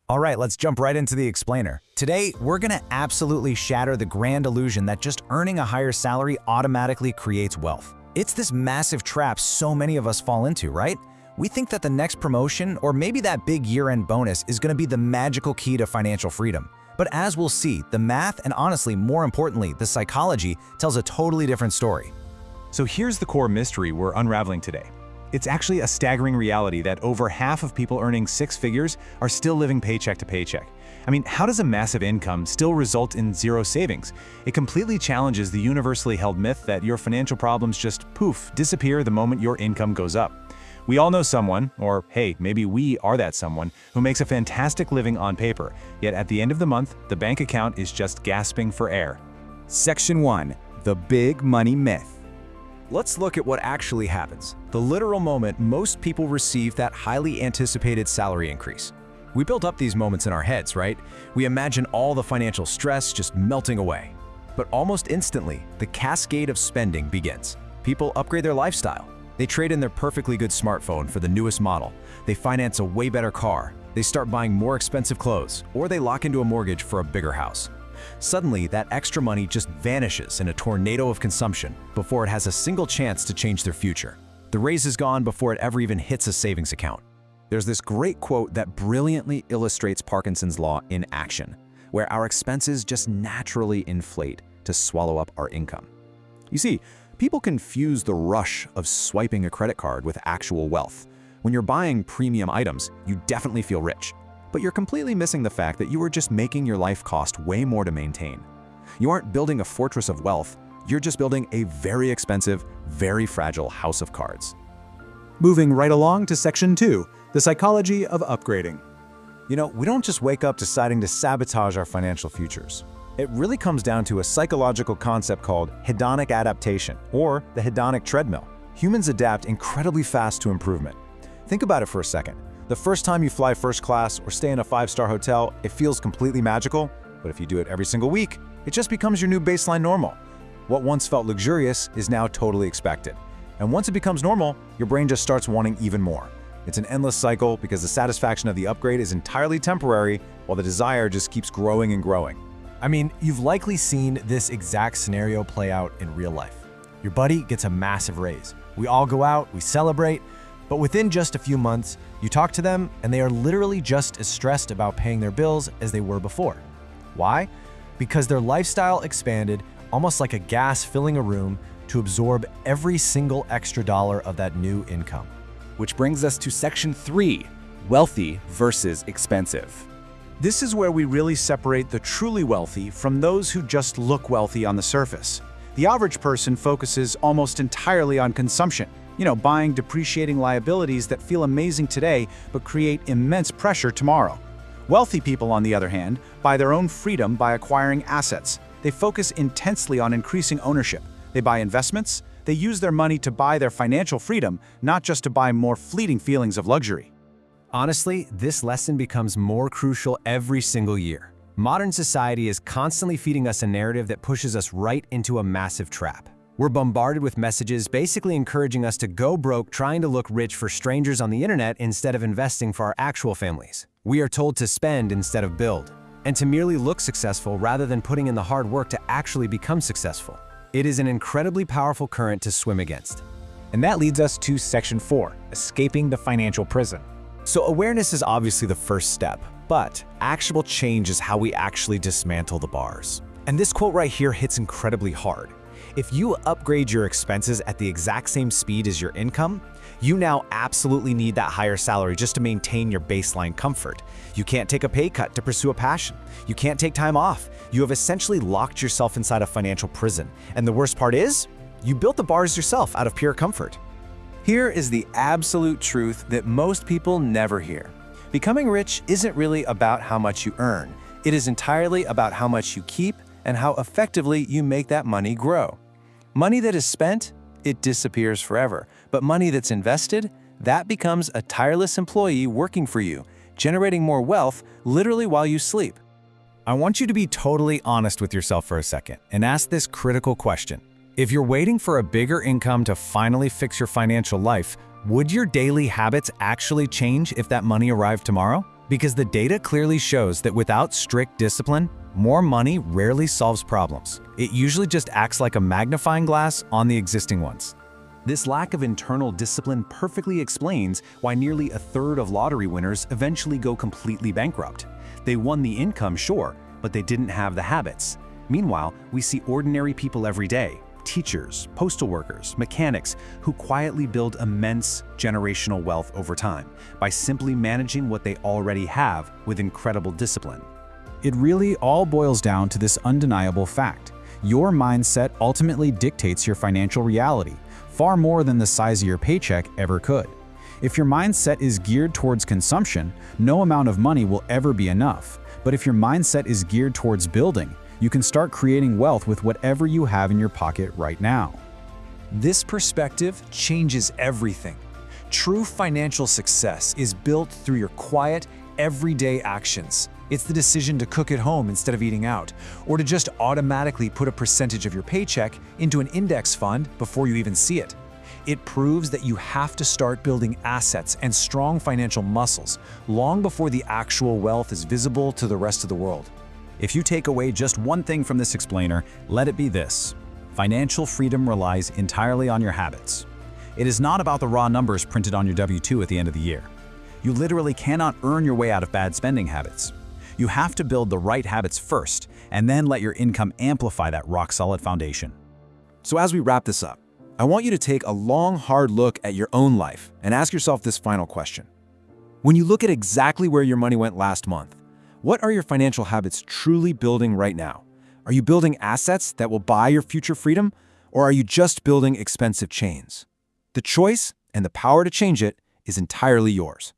All right, let's jump right into the explainer. Today, we're gonna absolutely shatter the grand illusion that just earning a higher salary automatically creates wealth. It's this massive trap so many of us fall into, right? We think that the next promotion, or maybe that big year-end bonus, is gonna be the magical key to financial freedom. But as we'll see, the math and honestly, more importantly, the psychology tells a totally different story. So here's the core mystery we're unraveling today. It's actually a staggering reality that over half of people earning six figures are still living paycheck to paycheck. I mean, how does a massive income still result in zero savings? It completely challenges the universally held myth that your financial problems just poof, disappear the moment your income goes up. We all know someone, or hey, maybe we are that someone, who makes a fantastic living on paper, yet at the end of the month, the bank account is just gasping for air. Section 1. The Big Money Myth. Let's look at what actually happens. The literal moment most people receive that highly anticipated salary increase. We built up these moments in our heads, right? We imagine all the financial stress just melting away. But almost instantly, the cascade of spending begins. People upgrade their lifestyle. They trade in their perfectly good smartphone for the newest model. They finance a way better car. They start buying more expensive clothes, or they lock into a mortgage for a bigger house. Suddenly, that extra money just vanishes in a tornado of consumption before it has a single chance to change their future. The raise is gone before it ever even hits a savings account. There's this great quote that brilliantly illustrates Parkinson's law in action, where our expenses just naturally inflate to swallow up our income. You see, people confuse the rush of swiping a credit card with actual wealth. When you're buying premium items, you definitely feel rich. But you're completely missing the fact that you are just making your life cost way more to maintain. You aren't building a fortress of wealth, you're just building a very expensive, very fragile house of cards. Moving right along to Section 2, the psychology of upgrading. You know, we don't just wake up deciding to sabotage our financial futures. It really comes down to a psychological concept called hedonic adaptation, or the hedonic treadmill. Humans adapt incredibly fast to improvement. Think about it for a second. The first time you fly first class or stay in a five-star hotel, it feels completely magical, but if you do it every single week, it just becomes your new baseline normal. What once felt luxurious is now totally expected. And once it becomes normal, your brain just starts wanting even more. It's an endless cycle because the satisfaction of the upgrade is entirely temporary, while the desire just keeps growing and growing. I mean, you've likely seen this exact scenario play out in real life. Your buddy gets a massive raise. We all go out, we celebrate, but within just a few months, you talk to them and they are literally just as stressed about paying their bills as they were before. Why? Because their lifestyle expanded almost like a gas filling a room to absorb every single extra dollar of that new income. Which brings us to Section 3, wealthy versus expensive. This is where we really separate the truly wealthy from those who just look wealthy on the surface. The average person focuses almost entirely on consumption. Buying depreciating liabilities that feel amazing today but create immense pressure tomorrow. Wealthy people, on the other hand, buy their own freedom by acquiring assets. They focus intensely on increasing ownership. They buy investments. They use their money to buy their financial freedom, not just to buy more fleeting feelings of luxury. Honestly, this lesson becomes more crucial every single year. Modern society is constantly feeding us a narrative that pushes us right into a massive trap. We're bombarded with messages basically encouraging us to go broke trying to look rich for strangers on the internet instead of investing for our actual families. We are told to spend instead of build, and to merely look successful rather than putting in the hard work to actually become successful. It is an incredibly powerful current to swim against. And that leads us to Section 4, escaping the financial prison. So awareness is obviously the first step, but actual change is how we actually dismantle the bars. And this quote right here hits incredibly hard. If you upgrade your expenses at the exact same speed as your income, you now absolutely need that higher salary just to maintain your baseline comfort. You can't take a pay cut to pursue a passion. You can't take time off. You have essentially locked yourself inside a financial prison. And the worst part is, you built the bars yourself out of pure comfort. Here is the absolute truth that most people never hear. Becoming rich isn't really about how much you earn. It is entirely about how much you keep and how effectively you make that money grow. Money that is spent, it disappears forever. But money that's invested, that becomes a tireless employee working for you, generating more wealth literally while you sleep. I want you to be totally honest with yourself for a second and ask this critical question. If you're waiting for a bigger income to finally fix your financial life, would your daily habits actually change if that money arrived tomorrow? Because the data clearly shows that without strict discipline, more money rarely solves problems. It usually just acts like a magnifying glass on the existing ones. This lack of internal discipline perfectly explains why nearly a third of lottery winners eventually go completely bankrupt. They won the income, sure, but they didn't have the habits. Meanwhile, we see ordinary people every day, teachers, postal workers, mechanics, who quietly build immense generational wealth over time by simply managing what they already have with incredible discipline. It really all boils down to this undeniable fact. Your mindset ultimately dictates your financial reality, far more than the size of your paycheck ever could. If your mindset is geared towards consumption, no amount of money will ever be enough. But if your mindset is geared towards building, you can start creating wealth with whatever you have in your pocket right now. This perspective changes everything. True financial success is built through your quiet, everyday actions. It's the decision to cook at home instead of eating out, or to just automatically put a percentage of your paycheck into an index fund before you even see it. It proves that you have to start building assets and strong financial muscles long before the actual wealth is visible to the rest of the world. If you take away just one thing from this explainer, let it be this: financial freedom relies entirely on your habits. It is not about the raw numbers printed on your W-2 at the end of the year. You literally cannot earn your way out of bad spending habits. You have to build the right habits first, and then let your income amplify that rock-solid foundation. So as we wrap this up, I want you to take a long, hard look at your own life and ask yourself this final question. When you look at exactly where your money went last month, what are your financial habits truly building right now? Are you building assets that will buy your future freedom, or are you just building expensive chains? The choice and the power to change it is entirely yours.